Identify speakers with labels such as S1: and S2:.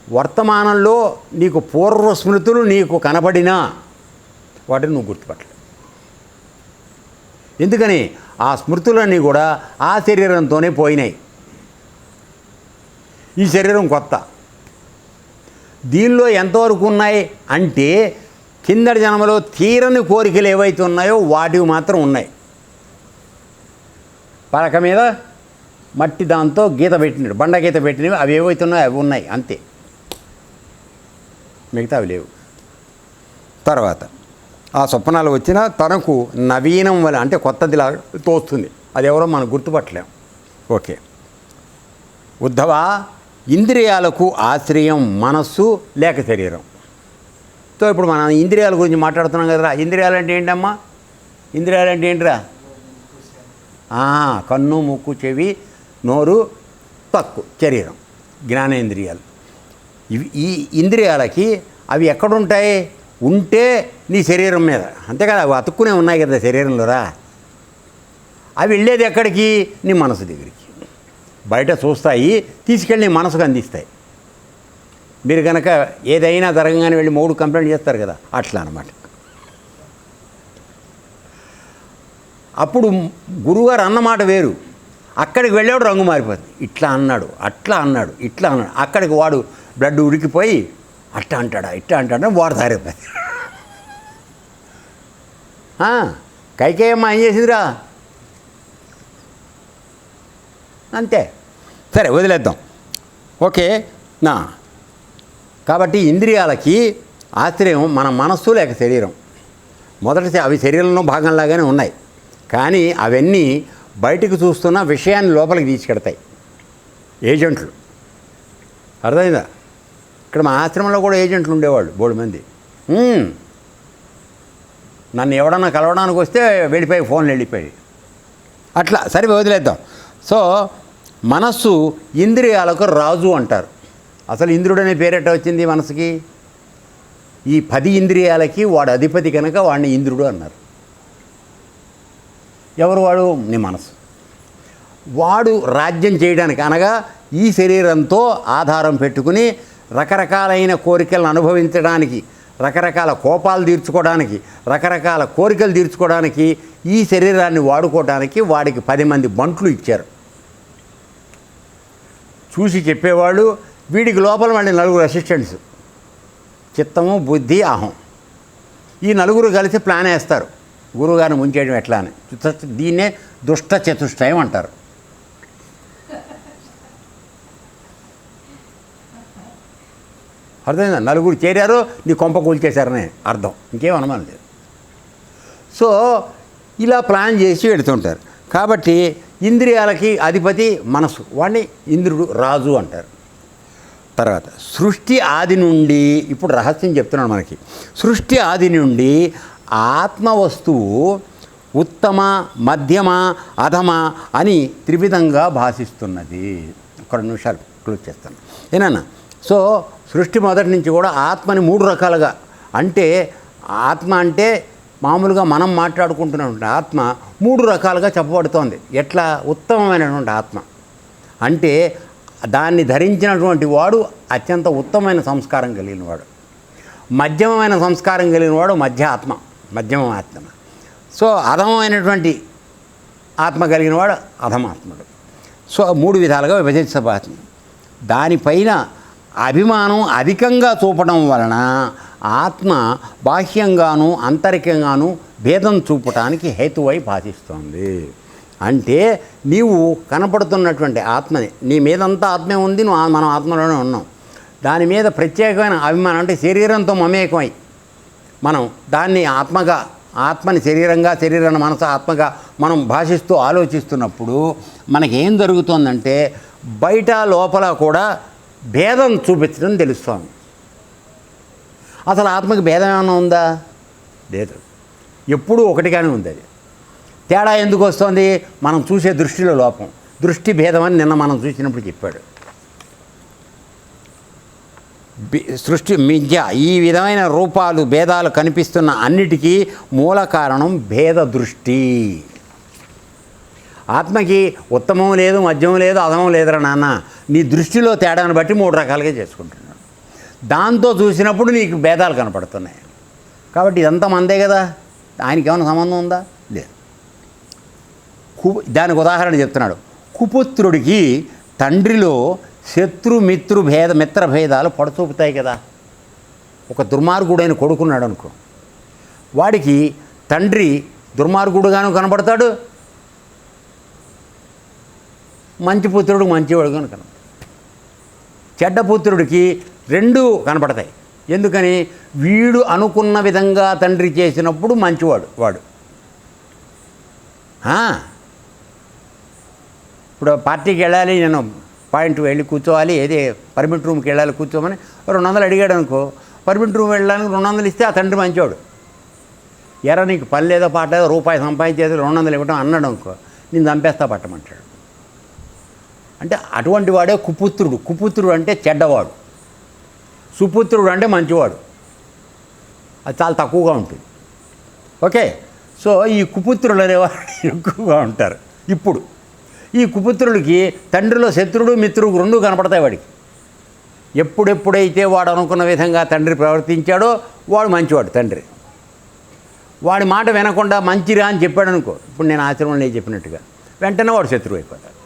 S1: వర్తమానంలో నీకు పూర్వ స్మృతులు నీకు కనబడినా వాటిని నువ్వు గుర్తుపట్టలేవు. ఎందుకని ఆ స్మృతులన్నీ కూడా ఆ శరీరంతోనే పోయినాయి. ఈ శరీరం కొత్త. దీనిలో ఎంతవరకు ఉన్నాయి అంటే కిందటి జన్మలో తీరని కోరికలు ఏవైతే ఉన్నాయో వాటివి మాత్రం ఉన్నాయి. పలక మీద మట్టి దాంతో గీత పెట్టినాడు, బండ గీత పెట్టినవి అవి ఏవైతే ఉన్నాయో అవి ఉన్నాయి అంతే, మిగతా అవి లేవు. తర్వాత ఆ స్వప్నాలు వచ్చినా తనకు నవీనం వల్ల అంటే కొత్తదిలా తోస్తుంది. అది ఎవరో మనం గుర్తుపట్టలేం. ఓకే. ఉద్ధవ, ఇంద్రియాలకు ఆశ్రయం మనస్సు లేక శరీరం. సో ఇప్పుడు మనం ఇంద్రియాల గురించి మాట్లాడుతున్నాం కదరా. ఇంద్రియాలు అంటే ఏంటమ్మా? ఇంద్రియాలు అంటే ఏంటిరా? కన్ను, ముక్కు, చెవి, నోరు, తక్కు, శరీరం, జ్ఞానేంద్రియాలు. ఈ ఇంద్రియాలకి అవి ఎక్కడుంటాయి? ఉంటే నీ శరీరం మీద, అంతే కదా, అవి అతుక్కునే ఉన్నాయి కదా శరీరంలోరా. అవి వెళ్ళేది ఎక్కడికి? నీ మనసు దగ్గరికి. బయట చూస్తాయి, తీసుకెళ్ళి నీ మనసుకు అందిస్తాయి. మీరు కనుక ఏదైనా జరగగానే వెళ్ళి మూడు కంప్లైంట్ చేస్తారు కదా, అట్లా అన్నమాట. అప్పుడు గురువుగారు అన్నమాట వేరు, అక్కడికి వెళ్ళేవాడు రంగు మారిపోతుంది. ఇట్లా అన్నాడు, అట్లా అన్నాడు, ఇట్లా అన్నాడు. అక్కడికి వాడు బ్లడ్ ఉడికిపోయి అట్లా అంటాడా ఇట్లా అంటాడా వాడు తయారైపోయింది. కైకేయమ్మ ఏం చేసిందిరా? అంతే. సరే వదిలేద్దాం. ఓకే నా కాబట్టి ఇంద్రియాలకి ఆశ్రయం మన మనస్సు లేక శరీరం. మొదటి అవి శరీరంలో భాగంలాగానే ఉన్నాయి, కానీ అవన్నీ బయటికి చూస్తున్న విషయాన్ని లోపలికి తీసుకెడతాయి ఏజెంట్లు. అర్థమైందా? ఇక్కడ మా ఆశ్రమంలో కూడా ఏజెంట్లు ఉండేవాళ్ళు బోడు మంది. నన్ను ఎవడన్నా కలవడానికి వస్తే వెళ్ళిపోయి ఫోన్లు వెళ్ళిపోయి అట్లా. సరే వదిలేద్దాం. సో మనస్సు ఇంద్రియాలకు రాజు అంటారు. అసలు ఇంద్రుడు అనే పేరెట్ట వచ్చింది మనసుకి? ఈ 10 ఇంద్రియాలకి వాడు అధిపతి కనుక వాడిని ఇంద్రుడు అన్నారు. ఎవరు వాడు? నీ మనసు. వాడు రాజ్యం చేయడానికి, అనగా ఈ శరీరంతో ఆధారం పెట్టుకుని రకరకాలైన కోరికలను అనుభవించడానికి, రకరకాల కోపాలు తీర్చుకోవడానికి, రకరకాల కోరికలు తీర్చుకోవడానికి ఈ శరీరాన్ని వాడుకోవడానికి వాడికి 10 మంది బంట్లు ఇచ్చారు. చూసి చెప్పేవాళ్ళు. వీడికి లోపల వాడి 4 అసిస్టెంట్స్, చిత్తము, బుద్ధి, అహం. ఈ 4 కలిసి ప్లాన్ వేస్తారు గురువుగారిని ముంచేయడం ఎట్లా అని. దీన్నే దుష్ట చతుష్టయం అంటారు. అర్థమైందా? 4 చేరారు, నీ కొంప కూల్చేశారని అర్థం, ఇంకేం అనుమానం లేదు. సో ఇలా ప్లాన్ చేసి వెళుతుంటారు. కాబట్టి ఇంద్రియాలకి అధిపతి మనసు, వాడిని ఇంద్రుడు రాజు అంటారు. తర్వాత సృష్టి ఆది నుండి, ఇప్పుడు రహస్యం చెప్తున్నాను మనకి. సృష్టి ఆది నుండి ఆత్మ వస్తువు ఉత్తమ, మధ్యమ, అధమ అని త్రివిధంగా భాషిస్తున్నది. ఒక 2 నిమిషాలు క్లోజ్ చేస్తాను ఏనన్నా. సో సృష్టి మొదటి నుంచి కూడా ఆత్మని 3 రకాలుగా, అంటే ఆత్మ అంటే మామూలుగా మనం మాట్లాడుకుంటున్నటువంటి ఆత్మ 3 రకాలుగా చెప్పబడుతోంది. ఎట్లా? ఉత్తమమైనటువంటి ఆత్మ అంటే దాన్ని ధరించినటువంటి వాడు అత్యంత ఉత్తమమైన సంస్కారం కలిగిన వాడు. మధ్యమమైన సంస్కారం కలిగిన వాడు మధ్య ఆత్మ, మధ్యమ ఆత్మ. సో అధమమైనటువంటి ఆత్మ కలిగిన వాడు అధమాత్ముడు. సో 3 విధాలుగా విభజించబడుతుంది. దానిపైన అభిమానం అధికంగా చూపడం వలన ఆత్మ బాహ్యంగాను అంతరికంగాను భేదం చూపటానికి హేతువై భాషిస్తోంది. అంటే నీవు కనపడుతున్నటువంటి ఆత్మని, నీ మీదంతా ఆత్మే ఉంది, మనం ఆత్మలోనే ఉన్నాం. దాని మీద ప్రత్యేకమైన అభిమానం, అంటే శరీరంతో మమేకమై మనం దాన్ని ఆత్మగా, ఆత్మని శరీరంగా, శరీరాన్ని మనసు ఆత్మగా మనం భాషిస్తూ ఆలోచిస్తున్నప్పుడు మనకేం జరుగుతుందంటే బయట లోపల కూడా భేదం చూపించడం తెలుస్తోంది. అసలు ఆత్మకి భేదం ఏమైనా ఉందా? లేదు, ఎప్పుడూ ఒకటిగానే ఉంది. అది తేడా ఎందుకు వస్తుంది? మనం చూసే దృష్టిలో లోపం. దృష్టి భేదం అని నిన్న మనం చూసినప్పుడు చెప్పాడు. సృష్టి మిథ్య, ఈ విధమైన రూపాలు భేదాలు కనిపిస్తున్న అన్నిటికీ మూల కారణం భేద దృష్టి. ఆత్మకి ఉత్తమం లేదు, మధ్యమం లేదు, అధమం లేదురా నాన్న. నీ దృష్టిలో తేడాను బట్టి 3 రకాలుగా చేసుకుంటున్నాడు. దాంతో చూసినప్పుడు నీకు భేదాలు కనపడుతున్నాయి. కాబట్టి ఇదంతా మందే కదా, ఆయనకి ఏమైనా సంబంధం ఉందా? లేదు. దానికి ఉదాహరణ చెప్తున్నాడు. కుపుత్రుడికి తండ్రిలో మిత్ర భేదాలు పడచూపుతాయి కదా. ఒక దుర్మార్గుడైన కొడుకున్నాడు అనుకో, వాడికి తండ్రి దుర్మార్గుడుగాను కనపడతాడు, మంచి పుత్రుడు మంచివాడుగాను కనపడతాడు. చెడ్డ పుత్రుడికి రెండూ కనపడతాయి. ఎందుకని? వీడు అనుకున్న విధంగా తండ్రి చేసినప్పుడు మంచివాడు వాడు. ఇప్పుడు పార్టీకి వెళ్ళాలి, నేను పాయింట్ వెళ్ళి కూర్చోవాలి, ఏదే పర్మిట్ రూమ్కి వెళ్ళాలి కూర్చోమని 200 అడిగాడు అనుకో, పర్మిట్ రూమ్ వెళ్ళడానికి 200 ఇస్తే ఆ తండ్రి మంచివాడు. ఎరా నీకు పని లేదో పాట లేదో రూపాయి సంపాదించేది 200 ఇవ్వటం అన్నాడు అనుకో, నేను చంపేస్తా పట్టమంటాడు. అంటే అటువంటి వాడే కుపుత్రుడు. కుపుత్రుడు అంటే చెడ్డవాడు, సుపుత్రుడు అంటే మంచివాడు. అది చాలా తక్కువగా ఉంటుంది. ఓకే. సో ఈ కుపుత్రులు అనేవాడు ఎక్కువగా ఉంటారు. ఇప్పుడు ఈ కుపుత్రుడికి తండ్రిలో శత్రుడు మిత్రుడు రెండూ కనపడతాయి వాడికి. ఎప్పుడెప్పుడైతే వాడు అనుకున్న విధంగా తండ్రి ప్రవర్తించాడో వాడు మంచివాడు. తండ్రి వాడి మాట వినకుండా మంచిరా అని చెప్పాడు అనుకో, ఇప్పుడు నేను ఆశ్రమంలో చెప్పినట్టుగా, వెంటనే వాడు శత్రువు అయిపోతాడు.